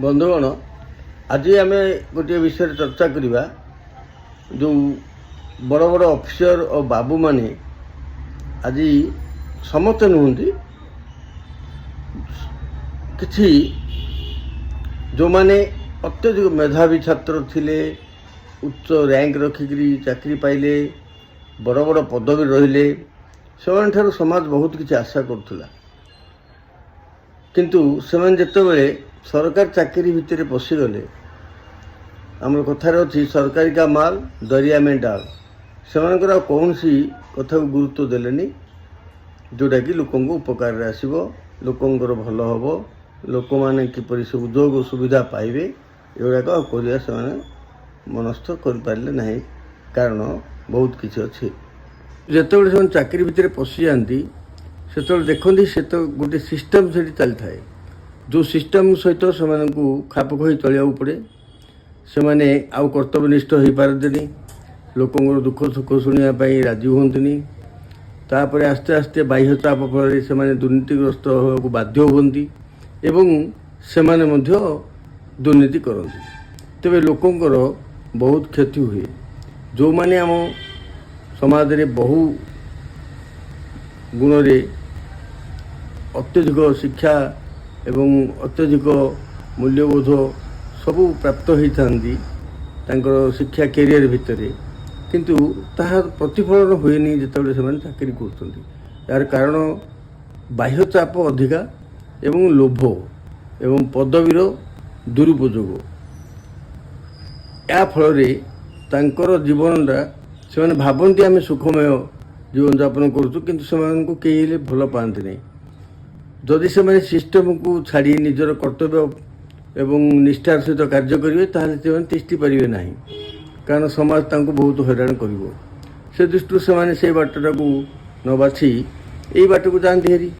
बंधुगण आज आम गोटे विषय चर्चा करवा जो बड़ बड़ ऑफिसर और बाबू माने आज समस्त नुहति किछि जो माने अत्यधिक मेधावी छात्र थिले उच्च रैंक रखिकी चाकरी पाइले बड़ बड़ पदवी रहिले से समाज बहुत किसी आशा करुला किंतु से जितेबाला सरकार चाकरी भितर पशिगले आम कथार अच्छी सरकारी का माल दरिया में डाल से कौन सी कथा को गुरुत्व देलेनी जोटा कि लोक उपकार आसो लोकंर भल हम लोक मैंने किपर सुजोग सुविधा पाइबे एगुड़ाक करवा से मनस्थ करें ना कारण बहुत किसी अच्छे जिते से चाकरी भितर पशि जाती से देखते से तो गोटे सिस्टम से चली था जो सिस्टम सहित से खाप खी चलिया पड़े से मैंने आउ कर्तव्यनिष्ठ हो पारती लोकंर दुख सुख शुणापी राजी हुंतनी तापर आस्ते आस्ते बाह्य चाप फल से दुर्नीतिग्रस्त होगा बाध्य हुंती एवं से दुर्नीति करती तेरे लोकंर बहुत क्षति हुए जो मैंने आम समाज रे बहु गुण रे अत्यधिक शिक्षा एवं अत्यधिक मूल्यबोध सबू प्राप्त होती शिक्षा कैरियर भितर किंतु ताहा प्रतिफलन हुएनी जिते से चाकरी कर यार कारण बाह्य चाप अधिका एवं लोभ एवं पदवीर दुरुपयोग या फल तांकर जीवनटा से भावती आम सुखमय जीवन यापन करूँ किंतु से कई भल पाती नहीं जदि से सिस्टम को छाड़ी निजर कर्तव्य एवं निष्ठार सहित कार्य करेंगे ताहले तिष्ठि पारे ना कारण समाज तांको बहुत हैरान कर से दृष्टि से बाटा को न बाछी यही बाट को जाती हेरी।